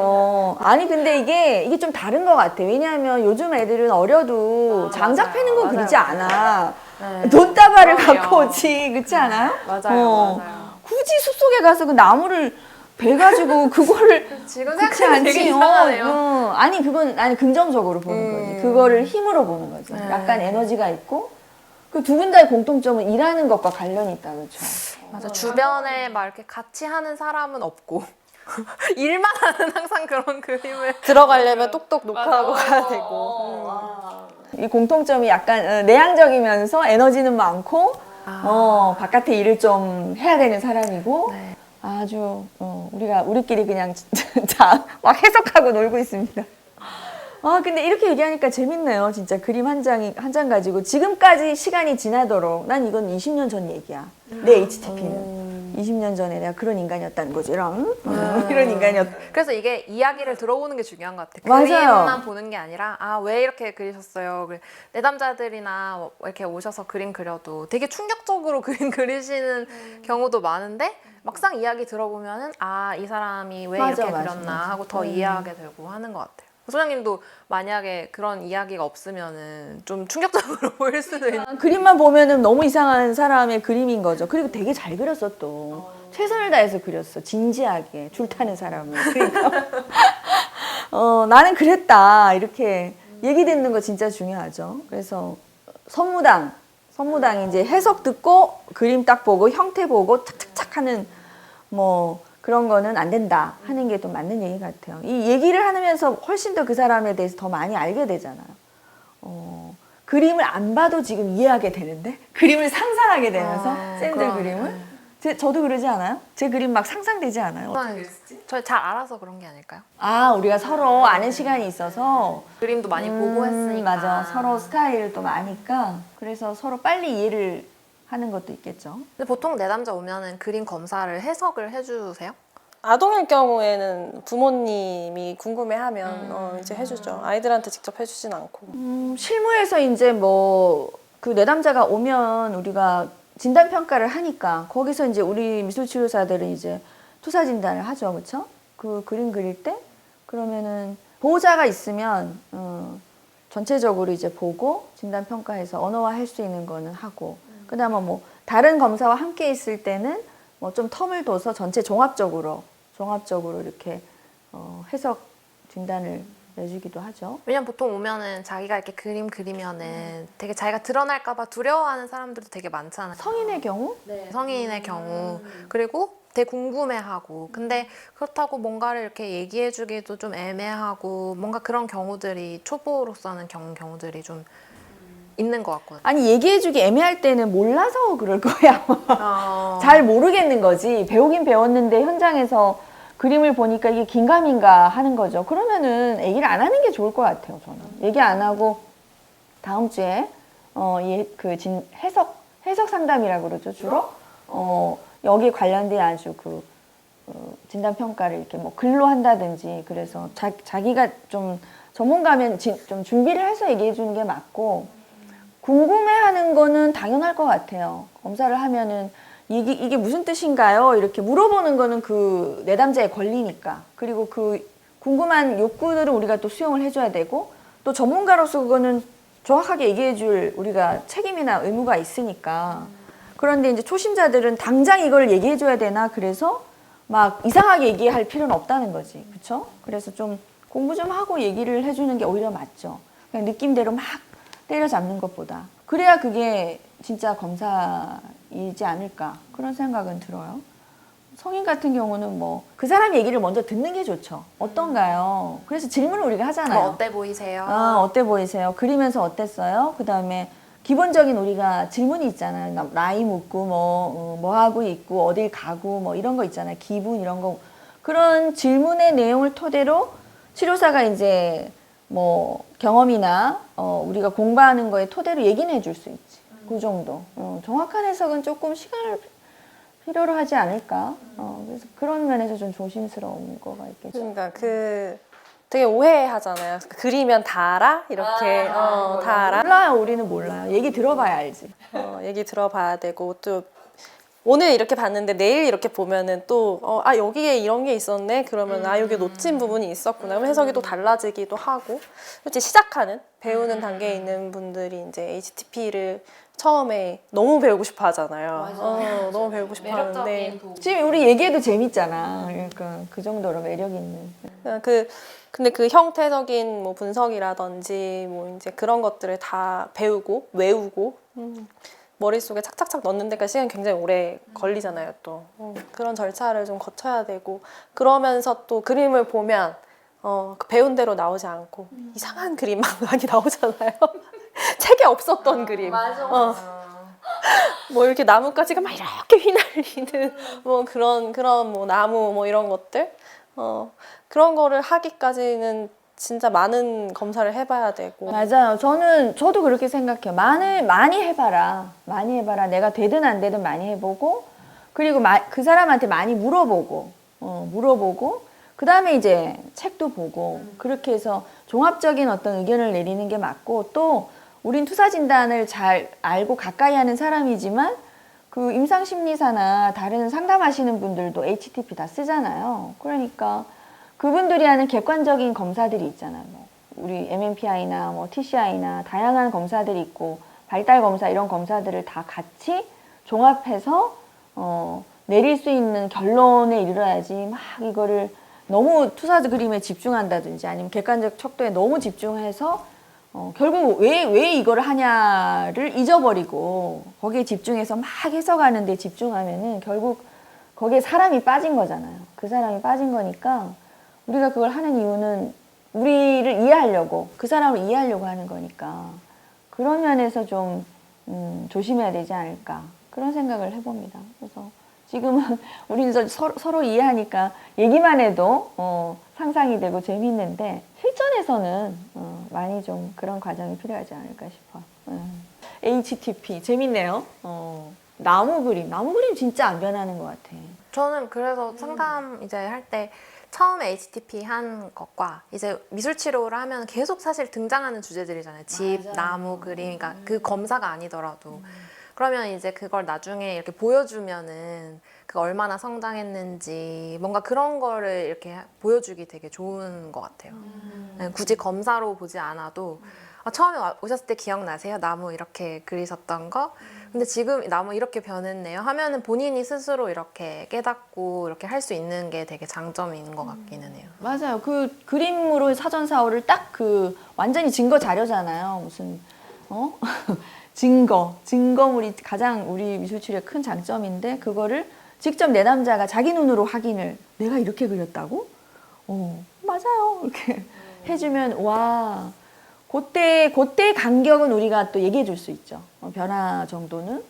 아니, 근데 이게 좀 다른 것 같아. 왜냐하면 요즘 애들은 어려도 장작 맞아요. 패는 거 맞아요. 그리지 않아. 네. 돈다발을 그럼요. 갖고 오지. 그렇지 않아요? 맞아요. 맞아요. 굳이 숲속에 가서 그 나무를 베가지고 그거를 지금 그렇지 생각하면 되게 않지. 이상하네요. 아니, 그건 긍정적으로 보는 거지. 그거를 힘으로 보는 거지. 네. 약간 에너지가 있고. 그 두 분 다의 공통점은 일하는 것과 관련이 있다, 그렇죠? 맞아. 주변에 막 이렇게 같이 하는 사람은 없고 일만 하는 항상 그런 그림을 들어가려면 똑똑 녹화하고 가야 되고. 이 공통점이 약간 내향적이면서 에너지는 많고 바깥에 일을 좀 해야 되는 사람이고 네. 아주 우리끼리 그냥 막 해석하고 놀고 있습니다. 아 근데 이렇게 얘기하니까 재밌네요. 진짜 그림 한 장 가지고 지금까지 시간이 지나도록 난 이건 20년 전 얘기야. 내 HTP는 20년 전에 내가 그런 인간이었다는 거지. 이런 인간이었다. 그래서 이게 이야기를 들어보는 게 중요한 것 같아요. 맞아요. 그림만 보는 게 아니라 왜 이렇게 그리셨어요. 내담자들이나 뭐 이렇게 오셔서 그림 그려도 되게 충격적으로 그림 그리시는 경우도 많은데 막상 이야기 들어보면은 이 사람이 왜 맞아, 이렇게 맞아, 그렸나 맞아. 하고 더 이해하게 되고 하는 것 같아요. 소장님도 만약에 그런 이야기가 없으면은 좀 충격적으로 보일 수도 있는. 그림만 보면은 너무 이상한 사람의 그림인 거죠. 그리고 되게 잘 그렸어 또. 최선을 다해서 그렸어. 진지하게 줄 타는 사람을. 그러니까 나는 그랬다 이렇게 얘기 듣는 거 진짜 중요하죠. 그래서 선무당 이제 해석 듣고 그림 딱 보고 형태 보고 착착착 하는 뭐 그런 거는 안 된다 하는 게 또 맞는 얘기 같아요. 이 얘기를 하면서 훨씬 더 그 사람에 대해서 더 많이 알게 되잖아요. 그림을 안 봐도 지금 이해하게 되는데 그림을 상상하게 되면서 쌤들 그럼, 그림을 저도 그러지 않아요? 제 그림 막 상상되지 않아요? 저 잘 알아서 그런 게 아닐까요? 우리가 서로 아는 시간이 있어서 그림도 많이 보고 했으니까. 맞아. 서로 스타일을 또 아니까 그래서 서로 빨리 이해를 하는 것도 있겠죠. 근데 보통 내담자 오면은 그림 검사를 해석을 해주세요? 아동일 경우에는 부모님이 궁금해하면 이제 해주죠. 아이들한테 직접 해주진 않고. 실무에서 이제 뭐 그 내담자가 오면 우리가 진단 평가를 하니까 거기서 이제 우리 미술 치료사들은 이제 투사 진단을 하죠, 그렇죠? 그 그림 그릴 때 그러면은 보호자가 있으면 전체적으로 이제 보고 진단 평가해서 언어화할 수 있는 거는 하고 그다음에 뭐 다른 검사와 함께 있을 때는 뭐 좀 텀을 둬서 전체 종합적으로 이렇게 해석 진단을 내주기도 하죠. 왜냐면 보통 오면은 자기가 이렇게 그림 그리면은 되게 자기가 드러날까봐 두려워하는 사람들도 되게 많잖아요. 성인의 경우 성인의 경우. 그리고 되게 궁금해하고. 근데 그렇다고 뭔가를 이렇게 얘기해주기도 좀 애매하고 뭔가 그런 경우들이 초보로서는 경우들이 좀 있는 것 같거든요. 아니 얘기해주기 애매할 때는 몰라서 그럴 거야. 잘 모르겠는 거지. 배우긴 배웠는데 현장에서 그림을 보니까 이게 긴가민가 하는 거죠. 그러면은 얘기를 안 하는 게 좋을 것 같아요. 저는 얘기 안 하고 다음 주에 해석 상담이라고 그러죠 주로. 여기 관련된 아주 진단 평가를 이렇게 뭐 글로 한다든지 그래서 자기가 좀 전문가면 좀 준비를 해서 얘기해 주는 게 맞고. 궁금해하는 거는 당연할 것 같아요. 검사를 하면은 이게 무슨 뜻인가요? 이렇게 물어보는 거는 그 내담자의 권리니까. 그리고 그 궁금한 욕구들은 우리가 또 수용을 해줘야 되고 또 전문가로서 그거는 정확하게 얘기해줄 우리가 책임이나 의무가 있으니까. 그런데 이제 초심자들은 당장 이걸 얘기해줘야 되나 그래서 막 이상하게 얘기할 필요는 없다는 거지, 그렇죠? 그래서 좀 공부 좀 하고 얘기를 해주는 게 오히려 맞죠. 그냥 느낌대로 막 때려잡는 것보다. 그래야 그게 진짜 검사이지 않을까 그런 생각은 들어요. 성인 같은 경우는 뭐 그 사람 얘기를 먼저 듣는 게 좋죠. 어떤가요? 그래서 질문을 우리가 하잖아요. 뭐 어때 보이세요? 어때 보이세요? 그리면서 어땠어요? 그 다음에 기본적인 우리가 질문이 있잖아요. 나이 묻고 뭐 하고 있고 어딜 가고 뭐 이런 거 있잖아요. 기분 이런 거. 그런 질문의 내용을 토대로 치료사가 이제 뭐 경험이나 우리가 공부하는 거에 토대로 얘기는 해줄 수 있지. 그 정도. 정확한 해석은 조금 시간을 필요로 하지 않을까. 그래서 그런 면에서 좀 조심스러운 거가 있겠죠. 그러니까 되게 오해하잖아요. 그리면 다 알아? 이렇게 다 알아? 몰라요, 우리는 몰라요. 얘기 들어봐야 알지. 얘기 들어봐야 되고 또 오늘 이렇게 봤는데 내일 이렇게 보면은 또 여기에 이런 게 있었네. 그러면 여기 놓친 부분이 있었구나. 그럼 해석이 또 달라지기도 하고. 이제 시작하는 배우는 단계에 있는 분들이 이제 HTP를 처음에 너무 배우고 싶어 하잖아요. 너무 배우고 싶어 하는데 지금 우리 얘기해도 재밌잖아. 그러니까 그 정도로 매력 있는. 근데 그 형태적인 뭐 분석이라든지 뭐 이제 그런 것들을 다 배우고 외우고 머릿속에 착착착 넣는 데까지 시간이 굉장히 오래 걸리잖아요. 또 그런 절차를 좀 거쳐야 되고 그러면서 또 그림을 보면 그 배운 대로 나오지 않고 이상한 그림만 많이 나오잖아요. 책에 없었던 그림. 뭐 이렇게 나뭇가지가 막 이렇게 휘날리는 뭐 그런 뭐 나무 뭐 이런 것들 그런 거를 하기까지는 진짜 많은 검사를 해봐야 되고. 맞아요. 저도 그렇게 생각해요. 많이 해봐라. 많이 해봐라. 내가 되든 안 되든 많이 해보고, 그리고 그 사람한테 많이 물어보고, 그 다음에 이제 책도 보고, 그렇게 해서 종합적인 어떤 의견을 내리는 게 맞고, 또 우린 투사 진단을 잘 알고 가까이 하는 사람이지만, 그 임상심리사나 다른 상담하시는 분들도 HTP 다 쓰잖아요. 그러니까 그분들이 하는 객관적인 검사들이 있잖아요. 뭐 우리 MMPI나 뭐 TCI나 다양한 검사들이 있고 발달 검사 이런 검사들을 다 같이 종합해서 내릴 수 있는 결론에 이르러야지 막 이거를 너무 투사 그림에 집중한다든지 아니면 객관적 척도에 너무 집중해서 결국 왜 이걸 하냐를 잊어버리고 거기에 집중해서 막 해석하는 데 집중하면은 결국 거기에 사람이 빠진 거잖아요. 그 사람이 빠진 거니까 우리가 그걸 하는 이유는 우리를 이해하려고 그 사람을 이해하려고 하는 거니까 그런 면에서 좀 조심해야 되지 않을까 그런 생각을 해봅니다. 그래서 지금은 우리는 서로 이해하니까 얘기만 해도 상상이 되고 재밌는데 실전에서는 많이 좀 그런 과정이 필요하지 않을까 싶어요. HTP 재밌네요. 나무 그림 진짜 안 변하는 것 같아. 저는 그래서 상담 이제 할 때 처음에 HTP 한 것과 이제 미술 치료를 하면 계속 사실 등장하는 주제들이잖아요. 집, 맞아. 나무, 그림, 그러니까 그 검사가 아니더라도 그러면 이제 그걸 나중에 이렇게 보여주면은 그 얼마나 성장했는지 뭔가 그런 거를 이렇게 보여주기 되게 좋은 것 같아요. 네, 굳이 검사로 보지 않아도 처음에 오셨을 때 기억나세요? 나무 이렇게 그리셨던 거? 근데 지금 나무 이렇게 변했네요 하면은 본인이 스스로 이렇게 깨닫고 이렇게 할 수 있는 게 되게 장점인 것 같기는 해요. 맞아요. 그 그림으로 사전사후를 딱 그 완전히 증거 자료잖아요. 무슨 증거물이 가장 우리 미술치료의 큰 장점인데 그거를 직접 내담자가 자기 눈으로 확인을 내가 이렇게 그렸다고? 맞아요. 이렇게 해주면 와 그때 간격은 우리가 또 얘기해 줄 수 있죠. 변화 정도는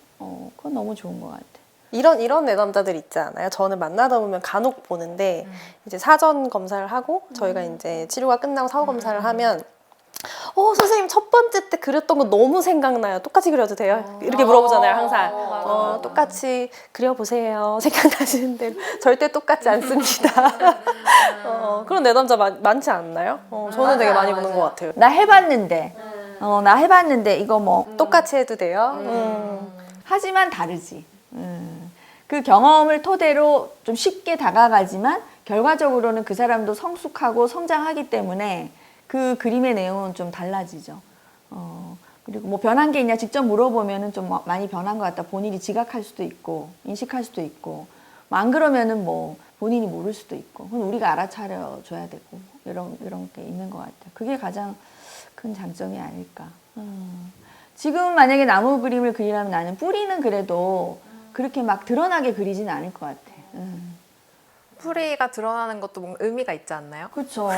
그건 너무 좋은 것 같아. 이런 내담자들 있지 않아요? 저는 만나다 보면 간혹 보는데 이제 사전 검사를 하고 저희가 이제 치료가 끝나고 사후 검사를 하면 선생님 첫 번째 때 그렸던 거 너무 생각나요. 똑같이 그려도 돼요? 이렇게 물어보잖아요, 항상. 똑같이 그려보세요. 생각나시는 대로. 절대 똑같지 않습니다. 그런 내담자 많지 않나요? 저는 되게 많이 보는 것 같아요. 나 해봤는데 이거 뭐 똑같이 해도 돼요? 하지만 다르지. 그 경험을 토대로 좀 쉽게 다가가지만 결과적으로는 그 사람도 성숙하고 성장하기 때문에 그 그림의 내용은 좀 달라지죠. 그리고 뭐 변한 게 있냐 직접 물어보면은 좀 많이 변한 것 같다. 본인이 지각할 수도 있고 인식할 수도 있고 뭐 안 그러면은 뭐 본인이 모를 수도 있고 그건 우리가 알아차려 줘야 되고 이런 게 있는 것 같아요. 그게 가장 큰 장점이 아닐까. 지금 만약에 나무 그림을 그리려면 나는 뿌리는 그래도 그렇게 막 드러나게 그리진 않을 것 같아. 뿌리가 드러나는 것도 뭔가 의미가 있지 않나요? 그렇죠.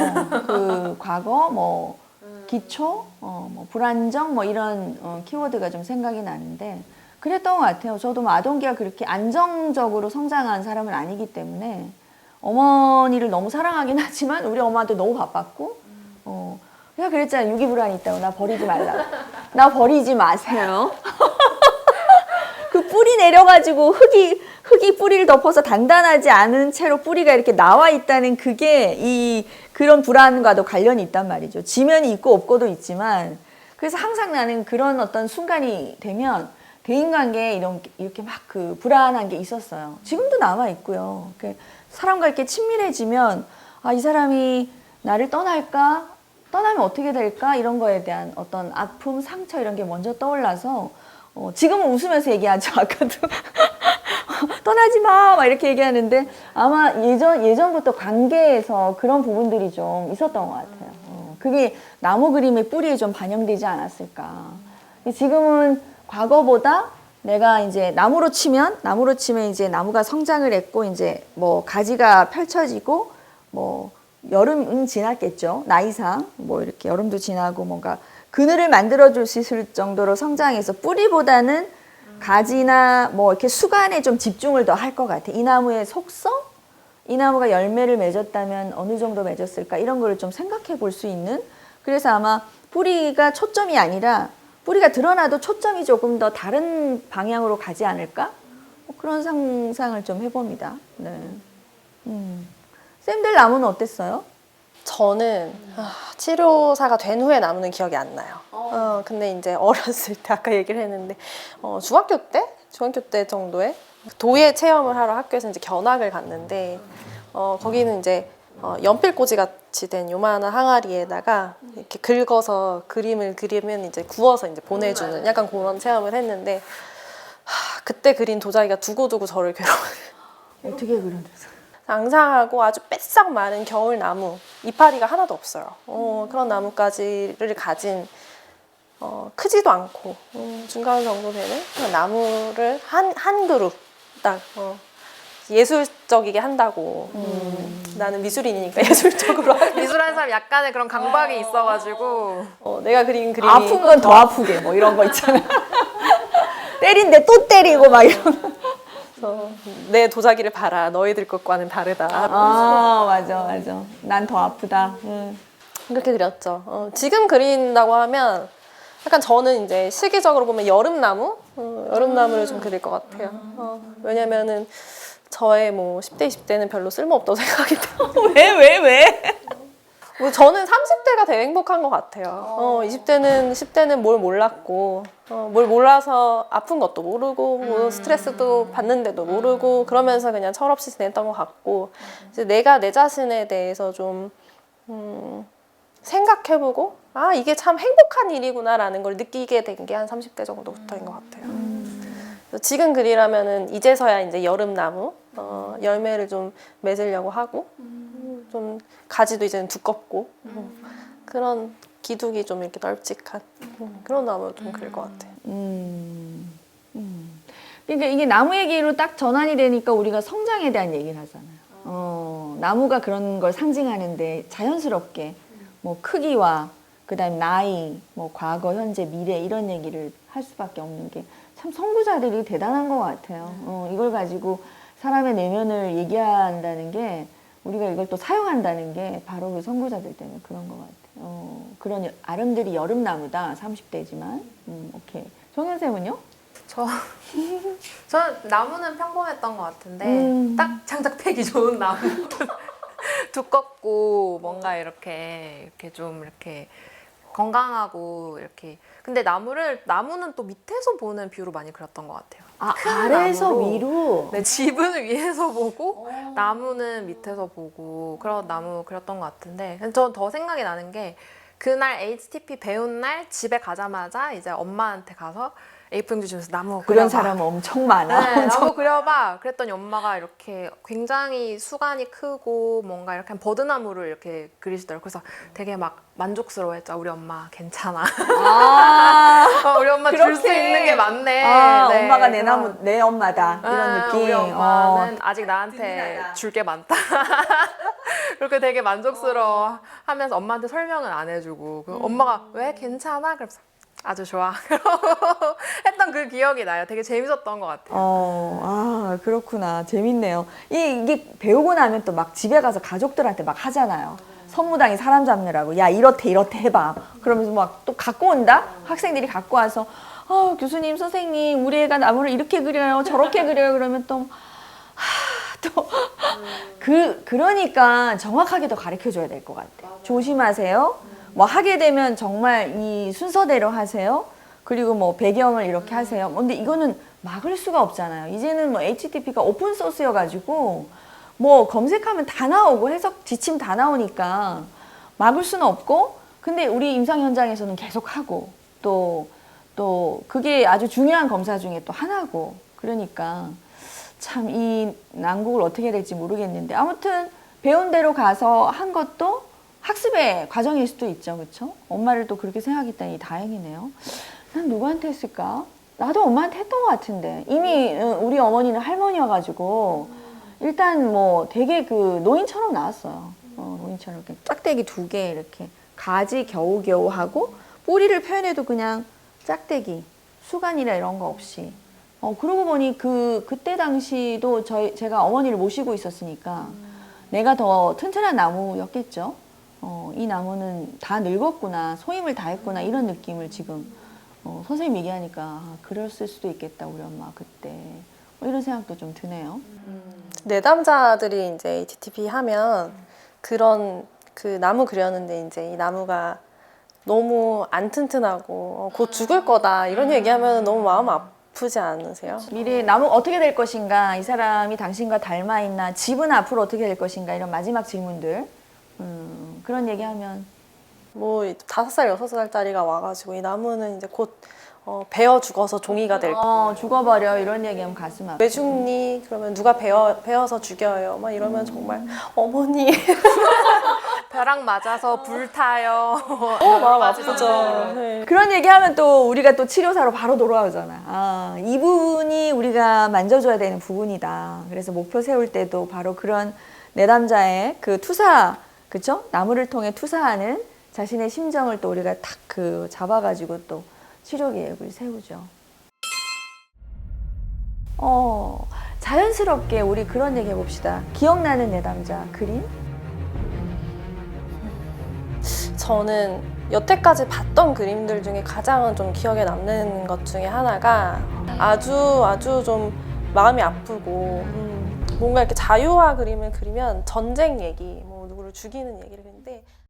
그 과거, 뭐 기초, 뭐 불안정, 뭐 이런 키워드가 좀 생각이 나는데 그랬던 것 같아요. 저도 뭐 아동기가 그렇게 안정적으로 성장한 사람은 아니기 때문에 어머니를 너무 사랑하긴 하지만 우리 엄마한테 너무 바빴고, 내가 그랬잖아. 유기불안이 있다고 나 버리지 말라고. 나 버리지 마세요. 그 뿌리 내려가지고 흙이 뿌리를 덮어서 단단하지 않은 채로 뿌리가 이렇게 나와 있다는 그게 그런 불안과도 관련이 있단 말이죠. 지면이 있고 없고도 있지만 그래서 항상 나는 그런 어떤 순간이 되면 대인관계에 이렇게 막 그 불안한 게 있었어요. 지금도 남아 있고요. 사람과 이렇게 친밀해지면 이 사람이 나를 떠날까? 떠나면 어떻게 될까? 이런 거에 대한 어떤 아픔, 상처 이런 게 먼저 떠올라서 지금은 웃으면서 얘기하죠. 아까도 떠나지 마! 막 이렇게 얘기하는데 아마 예전부터 관계에서 그런 부분들이 좀 있었던 것 같아요. 그게 나무 그림의 뿌리에 좀 반영되지 않았을까. 지금은 과거보다 내가 이제 나무로 치면 이제 나무가 성장을 했고 이제 뭐 가지가 펼쳐지고 뭐 여름은 지났겠죠. 나이상 뭐 이렇게 여름도 지나고 뭔가 그늘을 만들어 줄 수 있을 정도로 성장해서 뿌리보다는 가지나 뭐 이렇게 수간에 좀 집중을 더 할 것 같아. 이 나무의 속성? 이 나무가 열매를 맺었다면 어느 정도 맺었을까? 이런 거를 좀 생각해 볼 수 있는. 그래서 아마 뿌리가 초점이 아니라 뿌리가 드러나도 초점이 조금 더 다른 방향으로 가지 않을까? 그런 상상을 좀 해봅니다. 네. 쌤들 나무는 어땠어요? 저는 치료사가 된 후에 나무는 기억이 안 나요. 근데 이제 어렸을 때 아까 얘기를 했는데 중학교 때 정도에 도예 체험을 하러 학교에서 이제 견학을 갔는데 거기는 이제 연필꽂이 같이 된 요만한 항아리에다가 이렇게 긁어서 그림을 그리면 이제 구워서 이제 보내주는 약간 그런 체험을 했는데 그때 그린 도자기가 두고두고 저를 괴로워요. 어떻게 그려냈어요? 앙상하고 아주 뺏싹 마른 겨울나무, 이파리가 하나도 없어요. 그런 나뭇가지를 가진 크지도 않고 중간 정도 되는 그런 나무를 한 그룹 딱 예술적이게 한다고. 나는 미술인이니까 예술적으로 미술하는 사람 약간의 그런 강박이 있어가지고 내가 그린 그림이 아픈 건 더 아프게 뭐 이런 거 있잖아. 때린데 또 때리고 막 이런 거. 그래서 내 도자기를 봐라. 너희들 것과는 다르다. 맞아. 난 더 아프다. 그렇게 그렸죠. 지금 그린다고 하면 약간 저는 이제 시기적으로 보면 여름나무를 좀 그릴 것 같아요. 왜냐면은 저의 뭐 10대, 20대는 별로 쓸모없다고 생각하기 때문에. 왜? 뭐 저는 30대가 되게 행복한 것 같아요. 10대는 뭘 몰랐고, 뭘 몰라서 아픈 것도 모르고, 뭐 스트레스도 받는데도 모르고, 그러면서 그냥 철없이 지냈던 것 같고, 이제 내가 내 자신에 대해서 좀, 생각해보고, 이게 참 행복한 일이구나라는 걸 느끼게 된 게 한 30대 정도부터인 것 같아요. 그래서 지금 그리라면은 이제서야 이제 여름나무, 열매를 좀 맺으려고 하고, 좀 가지도 이제는 두껍고 그런 기둥이 좀 이렇게 널찍한 그런 나무를 좀 그릴 것 같아요. 그러니까 이게 나무 얘기로 딱 전환이 되니까 우리가 성장에 대한 얘기를 하잖아요. 나무가 그런 걸 상징하는데 자연스럽게 뭐 크기와 그다음 나이, 뭐 과거, 현재, 미래 이런 얘기를 할 수밖에 없는 게 참 선구자들이 대단한 것 같아요. 이걸 가지고 사람의 내면을 얘기한다는 게 우리가 이걸 또 사용한다는 게 바로 그 선구자들 때문에 그런 것 같아요. 그런 아름드리 여름나무다. 30대지만. 오케이. 정현쌤은요? 저는 나무는 평범했던 것 같은데 딱 장작패기 좋은 나무 두껍고 뭔가 이렇게 좀 이렇게 건강하고 이렇게. 근데 나무는 또 밑에서 보는 뷰로 많이 그렸던 것 같아요. 아래에서 나무로. 위로? 네, 집은 위에서 보고 나무는 밑에서 보고 그런 나무 그렸던 것 같은데, 전 더 생각이 나는 게 그날 HTP 배운 날 집에 가자마자 이제 엄마한테 가서 A4용지 주면서 나무 그려봐. 그런 사람은 엄청 많아. 네, 나무 그려봐. 그랬더니 엄마가 이렇게 굉장히 수간이 크고 뭔가 이렇게 버드나무를 이렇게 그리시더라고요. 그래서 되게 막 만족스러워했죠. 우리 엄마 괜찮아. 우리 엄마 줄 수 그렇게. 있는 게 많네. 네, 엄마가 그런. 내 엄마다. 이런 느낌. 우리 엄마는 아직 나한테 줄 게 많다. 그렇게 되게 만족스러워 하면서 엄마한테 설명은 안 해주고 엄마가 왜 괜찮아? 그래서 아주 좋아. 했던 그 기억이 나요. 되게 재밌었던 것 같아요. 그렇구나. 재밌네요. 이게 배우고 나면 또 막 집에 가서 가족들한테 막 하잖아요. 선무당이 사람 잡느라고. 야, 이렇대 해봐. 그러면서 막 또 갖고 온다? 학생들이 갖고 와서 교수님, 선생님, 우리 애가 나무를 이렇게 그려요, 저렇게 그려요. 그러면 또, 그러니까 정확하게 더 가르쳐 줘야 될 것 같아요. 조심하세요. 뭐 하게 되면 정말 이 순서대로 하세요. 그리고 뭐 배경을 이렇게 하세요. 근데 이거는 막을 수가 없잖아요. 이제는 뭐 HTTP가 오픈 소스여가지고 뭐 검색하면 다 나오고 해석 지침 다 나오니까 막을 수는 없고, 근데 우리 임상 현장에서는 계속 하고 또 그게 아주 중요한 검사 중에 또 하나고, 그러니까 참 이 난국을 어떻게 해야 될지 모르겠는데, 아무튼 배운 대로 가서 한 것도 학습의 과정일 수도 있죠. 그렇죠? 엄마를 또 그렇게 생각했다니 다행이네요. 난 누구한테 했을까? 나도 엄마한테 했던 것 같은데, 이미 우리 어머니는 할머니여가지고 일단 뭐 되게 그 노인처럼 나왔어요. 노인처럼 이렇게 짝대기 2개 이렇게 가지 겨우겨우 하고, 뿌리를 표현해도 그냥 짝대기, 수간이나 이런 거 없이. 그러고 보니 그때 당시도 제가 어머니를 모시고 있었으니까 내가 더 튼튼한 나무였겠죠. 이 나무는 다 늙었구나, 소임을 다 했구나, 이런 느낌을 지금 선생님 얘기하니까 그랬을 수도 있겠다, 우리 엄마 그때. 이런 생각도 좀 드네요. 내담자들이 이제 HTTP 하면 그런 그 나무 그렸는데 이제 이 나무가 너무 안 튼튼하고 곧 죽을 거다 이런 얘기하면 너무 마음 아프지 않으세요? 미래의 나무 어떻게 될 것인가, 이 사람이 당신과 닮아 있나, 집은 앞으로 어떻게 될 것인가, 이런 마지막 질문들, 그런 얘기하면 뭐 5살, 6살짜리가 와가지고 이 나무는 이제 곧 베어 죽어서 종이가 될 거야. 죽어버려, 이런 얘기하면 가슴 아파. 왜 죽니? 그러면 누가 베어서 죽여요? 막 이러면 정말 어머니 벼락 맞아서 불타요. 마음 아프죠. 네. 그런 얘기하면 또 우리가 또 치료사로 바로 돌아오잖아. 이 부분이 우리가 만져줘야 되는 부분이다. 그래서 목표 세울 때도 바로 그런 내담자의 그 투사, 그쵸? 나무를 통해 투사하는 자신의 심정을 또 우리가 탁 잡아가지고 또 치료 계획을 세우죠. 자연스럽게 우리 그런 얘기 해봅시다. 기억나는 내담자 그림? 저는 여태까지 봤던 그림들 중에 가장 좀 기억에 남는 것 중에 하나가 아주 좀 마음이 아프고 뭔가 이렇게 자유화 그림을 그리면 전쟁 얘기, 뭐 누구를 죽이는 얘기를 그리는데